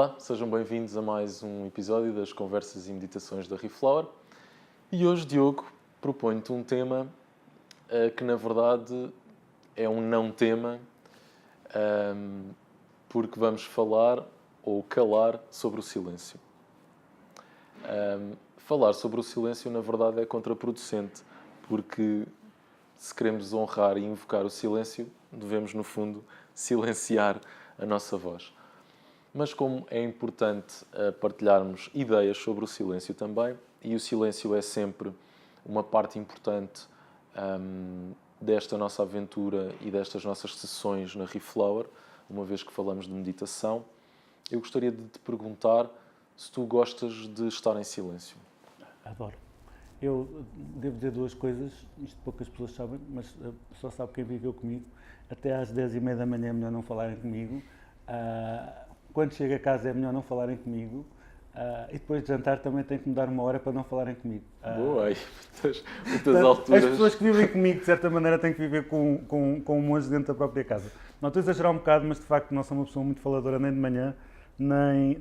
Olá, sejam bem-vindos a mais um episódio das Conversas e Meditações da Reflower. E hoje, Diogo, proponho-te um tema que, na verdade, é um não-tema, porque vamos falar ou calar sobre o silêncio. Falar sobre o silêncio, na verdade, é contraproducente, porque se queremos honrar e invocar o silêncio, devemos, no fundo, silenciar a nossa voz. Mas como é importante partilharmos ideias sobre o silêncio também, e o silêncio é sempre uma parte importante desta nossa aventura e destas nossas sessões na Reflower, uma vez que falamos de meditação, eu gostaria de te perguntar se tu gostas de estar em silêncio. Adoro. Eu devo dizer duas coisas, isto poucas pessoas sabem, mas só sabe quem viveu comigo. Até às 10h30 da manhã é melhor não falarem comigo. Quando chego a casa é melhor não falarem comigo. E depois de jantar também tenho que me dar uma hora para não falarem comigo. Boa, aí, muitas alturas. As pessoas que vivem comigo, de certa maneira, têm que viver com um monge dentro da própria casa. Não estou a exagerar um bocado, mas de facto não sou uma pessoa muito faladora nem de manhã, nem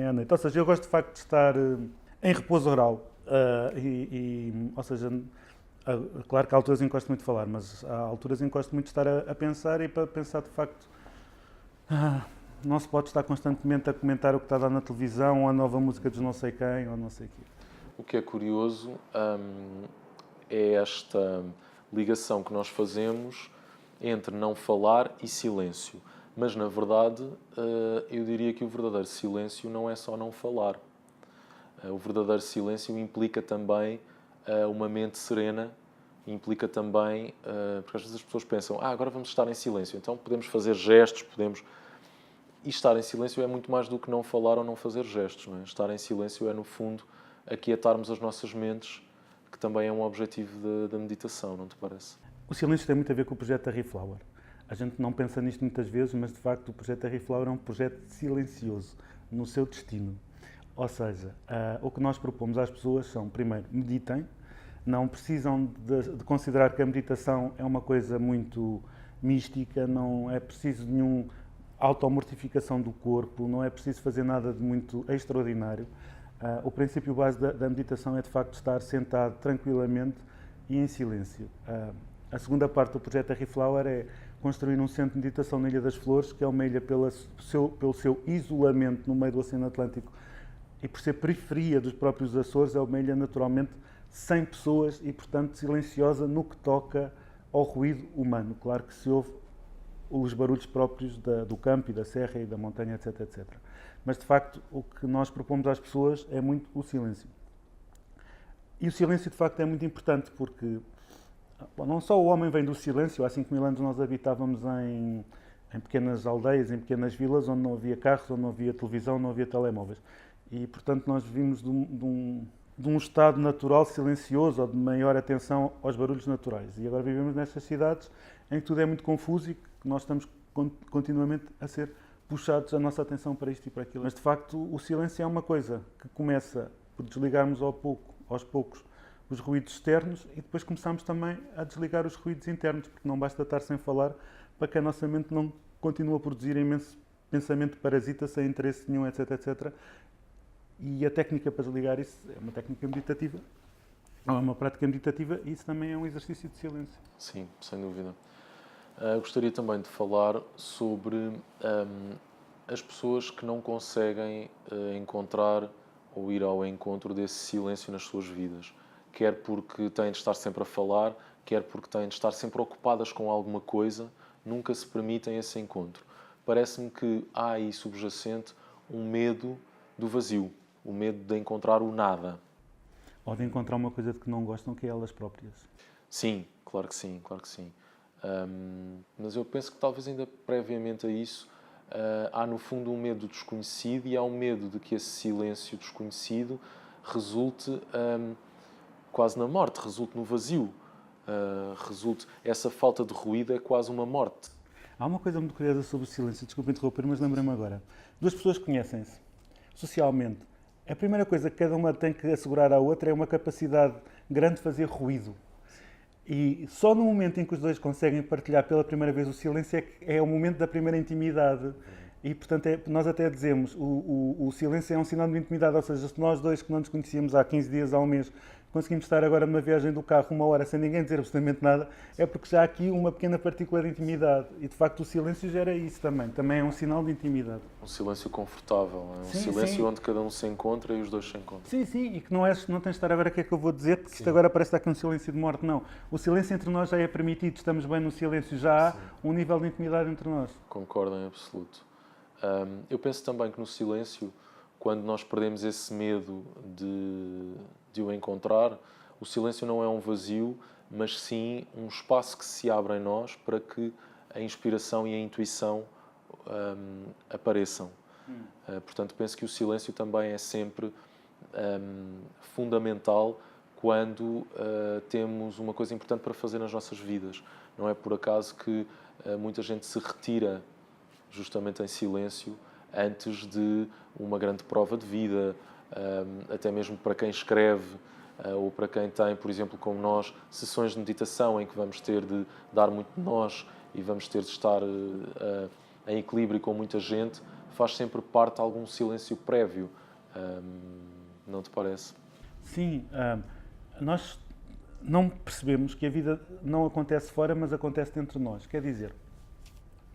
à noite. Ou seja, eu gosto de facto de estar em repouso oral. Ou seja, claro que há alturas em que gosto muito de falar, mas há alturas em que gosto muito de estar a pensar, e para pensar de facto não se pode estar constantemente a comentar o que está a dar na televisão, ou a nova música dos não sei quem, ou não sei o quê. O que é curioso é esta ligação que nós fazemos entre não falar e silêncio. Mas, na verdade, eu diria que o verdadeiro silêncio não é só não falar. O verdadeiro silêncio implica também uma mente serena, implica também, porque às vezes as pessoas pensam, agora vamos estar em silêncio, então podemos fazer gestos, podemos... E estar em silêncio é muito mais do que não falar ou não fazer gestos, não é? Estar em silêncio é, no fundo, aquietarmos as nossas mentes, que também é um objetivo da meditação, não te parece? O silêncio tem muito a ver com o projeto da Reflower. A gente não pensa nisto muitas vezes, mas de facto o projeto da Reflower é um projeto silencioso no seu destino. Ou seja, o que nós propomos às pessoas são, primeiro, meditem. Não precisam de considerar que a meditação é uma coisa muito mística, não é preciso nenhum automortificação do corpo, não é preciso fazer nada de muito extraordinário. O princípio base da meditação é de facto estar sentado tranquilamente e em silêncio. A segunda parte do projeto da Reflower é construir um centro de meditação na Ilha das Flores, que é uma ilha pelo seu isolamento no meio do Oceano Atlântico e por ser periferia dos próprios Açores, é uma ilha naturalmente sem pessoas e, portanto, silenciosa no que toca ao ruído humano. Claro que se ouve os barulhos próprios do campo e da serra e da montanha, etc, etc. Mas, de facto, o que nós propomos às pessoas é muito o silêncio. E o silêncio, de facto, é muito importante porque não só o homem vem do silêncio. Há 5.000 anos nós habitávamos em pequenas aldeias, em pequenas vilas, onde não havia carros, onde não havia televisão, não havia telemóveis. E, portanto, nós vivimos de um estado natural silencioso, ou de maior atenção aos barulhos naturais. E agora vivemos nestas cidades em que tudo é muito confuso e que nós estamos continuamente a ser puxados a nossa atenção para isto e para aquilo. Mas, de facto, o silêncio é uma coisa que começa por desligarmos aos poucos os ruídos externos, e depois começamos também a desligar os ruídos internos, porque não basta estar sem falar para que a nossa mente não continue a produzir imenso pensamento parasita, sem interesse nenhum, etc, etc. E a técnica para desligar isso é uma técnica meditativa, é uma prática meditativa, e isso também é um exercício de silêncio. Sim, sem dúvida. Gostaria também de falar sobre as pessoas que não conseguem encontrar ou ir ao encontro desse silêncio nas suas vidas. Quer porque têm de estar sempre a falar, quer porque têm de estar sempre ocupadas com alguma coisa, nunca se permitem esse encontro. Parece-me que há aí subjacente um medo do vazio, o medo de encontrar o nada. Ou de encontrar uma coisa de que não gostam, que é elas próprias. Sim, claro que sim, claro que sim. Mas eu penso que talvez ainda previamente a isso há no fundo um medo do desconhecido, e há um medo de que esse silêncio desconhecido resulte quase na morte, resulte no vazio, essa falta de ruído é quase uma morte. Há uma coisa muito curiosa sobre o silêncio, desculpa interromper, mas lembrei-me agora. Duas pessoas conhecem-se socialmente. A primeira coisa que cada uma tem que assegurar à outra é uma capacidade grande de fazer ruído. E só no momento em que os dois conseguem partilhar pela primeira vez o silêncio é o momento da primeira intimidade. E, portanto, nós até dizemos, o silêncio é um sinal de intimidade, ou seja, se nós dois que não nos conhecíamos há 15 dias, há um mês, conseguimos estar agora numa viagem do carro 1 hora sem ninguém dizer absolutamente nada, é porque já há aqui uma pequena partícula de intimidade. E, de facto, o silêncio gera isso também. Também é um sinal de intimidade. Um silêncio confortável, é um Sim, silêncio sim. onde cada um se encontra e os dois se encontram. Sim, sim, e que não tens de estar a ver o que é que eu vou dizer, porque isto agora parece estar aqui um silêncio de morte. Não. O silêncio entre nós já é permitido, estamos bem no silêncio, já há um nível de intimidade entre nós. Concordo em absoluto. Eu penso também que no silêncio, quando nós perdemos esse medo de o encontrar, o silêncio não é um vazio, mas sim um espaço que se abre em nós para que a inspiração e a intuição apareçam. Portanto, penso que o silêncio também é sempre fundamental quando temos uma coisa importante para fazer nas nossas vidas. Não é por acaso que muita gente se retira justamente em silêncio antes de uma grande prova de vida, até mesmo para quem escreve ou para quem tem, por exemplo, como nós, sessões de meditação em que vamos ter de dar muito de nós e vamos ter de estar em equilíbrio com muita gente, faz sempre parte de algum silêncio prévio. Não te parece? Sim, nós não percebemos que a vida não acontece fora, mas acontece dentro de nós. Quer dizer,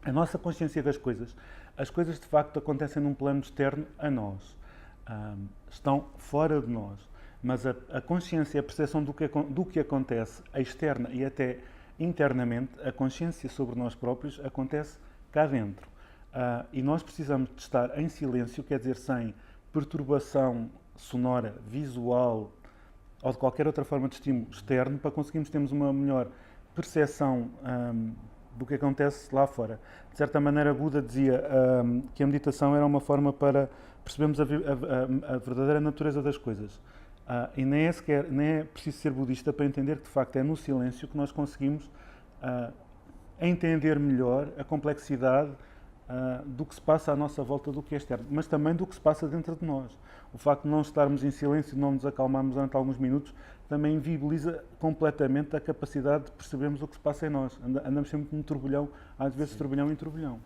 a nossa consciência das coisas, as coisas de facto acontecem num plano externo a nós, estão fora de nós, mas a consciência, a percepção do que acontece externa e até internamente, a consciência sobre nós próprios acontece cá dentro. E nós precisamos de estar em silêncio, quer dizer, sem perturbação sonora, visual ou de qualquer outra forma de estímulo externo, para conseguirmos termos uma melhor percepção do que acontece lá fora. De certa maneira, Buda dizia que a meditação era uma forma para percebermos a verdadeira natureza das coisas. E nem é preciso ser budista para entender que, de facto, é no silêncio que nós conseguimos entender melhor a complexidade do que se passa à nossa volta, do que é externo, mas também do que se passa dentro de nós. O facto de não estarmos em silêncio, de não nos acalmarmos durante alguns minutos, também inviabiliza completamente a capacidade de percebermos o que se passa em nós. Andamos sempre num turbilhão, às vezes turbilhão em turbilhão.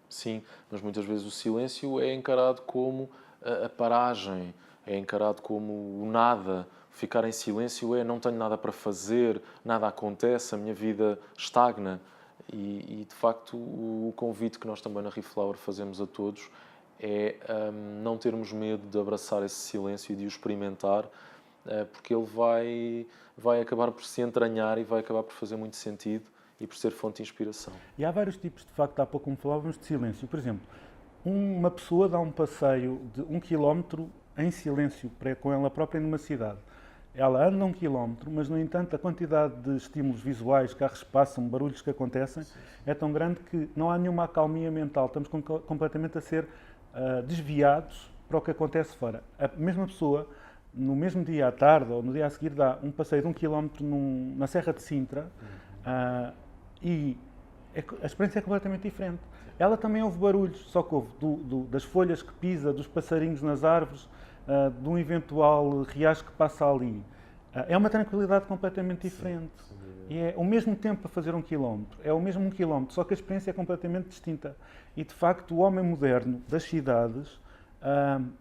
Sim, mas muitas vezes o silêncio é encarado como a paragem, é encarado como o nada. Ficar em silêncio é não tenho nada para fazer, nada acontece, a minha vida estagna. E de facto, o convite que nós também na Reflower fazemos a todos é não termos medo de abraçar esse silêncio e de o experimentar, porque ele vai acabar por se entranhar e vai acabar por fazer muito sentido e por ser fonte de inspiração. E há vários tipos, de facto, há pouco como falávamos, de silêncio. Por exemplo, uma pessoa dá um passeio de 1 quilómetro em silêncio com ela própria numa cidade. Ela anda 1 quilómetro, mas, no entanto, a quantidade de estímulos visuais, carros passam, barulhos que acontecem, é tão grande que não há nenhuma acalmia mental. Estamos completamente a ser desviados para o que acontece fora. A mesma pessoa, no mesmo dia à tarde ou no dia a seguir, dá um passeio de 1 quilómetro na Serra de Sintra e a experiência é completamente diferente. Ela também ouve barulhos, só que ouve das folhas que pisa, dos passarinhos nas árvores, de um eventual riacho que passa ali. É uma tranquilidade completamente diferente. E é o mesmo tempo para fazer 1 quilómetro. É o mesmo 1 quilómetro, só que a experiência é completamente distinta. E, de facto, o homem moderno das cidades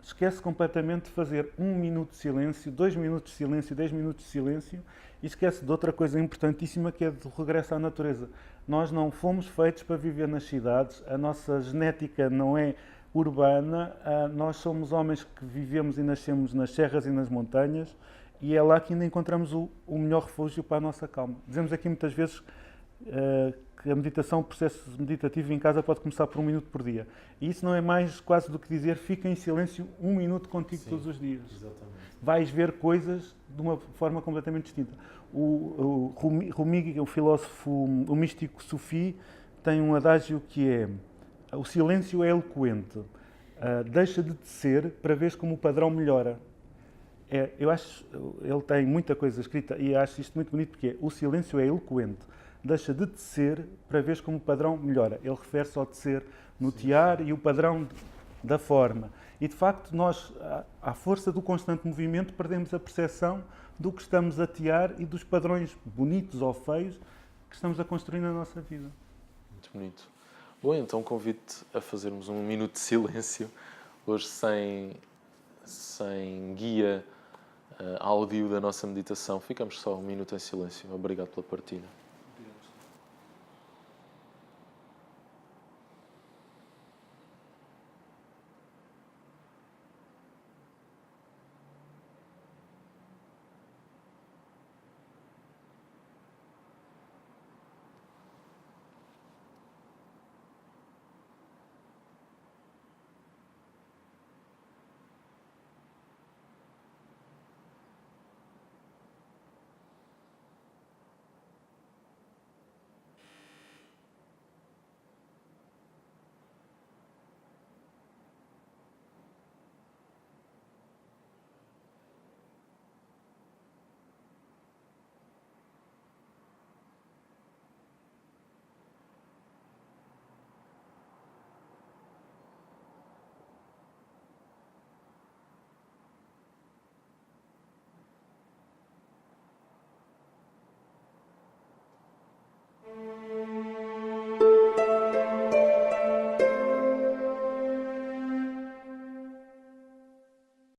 esquece completamente de fazer 1 minuto de silêncio, 2 minutos de silêncio, 10 minutos de silêncio, e esquece de outra coisa importantíssima, que é do regresso à natureza. Nós não fomos feitos para viver nas cidades, a nossa genética não é urbana, nós somos homens que vivemos e nascemos nas serras e nas montanhas, e é lá que ainda encontramos o melhor refúgio para a nossa calma. Dizemos aqui muitas vezes que a meditação, o processo meditativo em casa pode começar por 1 minuto por dia. E isso não é mais quase do que dizer fica em silêncio 1 minuto contigo todos os dias. Exatamente. Vais ver coisas de uma forma completamente distinta. O Rumi, o filósofo, o místico sufi, tem um adágio que é: o silêncio é eloquente, deixa de te ser para veres como o padrão melhora. Eu acho, ele tem muita coisa escrita e acho isto muito bonito, porque o silêncio é eloquente, deixa de te ser para veres como o padrão melhora. Ele refere-se ao de ser no tear e o padrão da forma. E, de facto, nós, à força do constante movimento, perdemos a percepção do que estamos a tear e dos padrões bonitos ou feios que estamos a construir na nossa vida. Muito bonito. Bom, então convido-te a fazermos um minuto de silêncio, hoje sem guia áudio da nossa meditação. Ficamos só um minuto em silêncio. Obrigado pela partilha.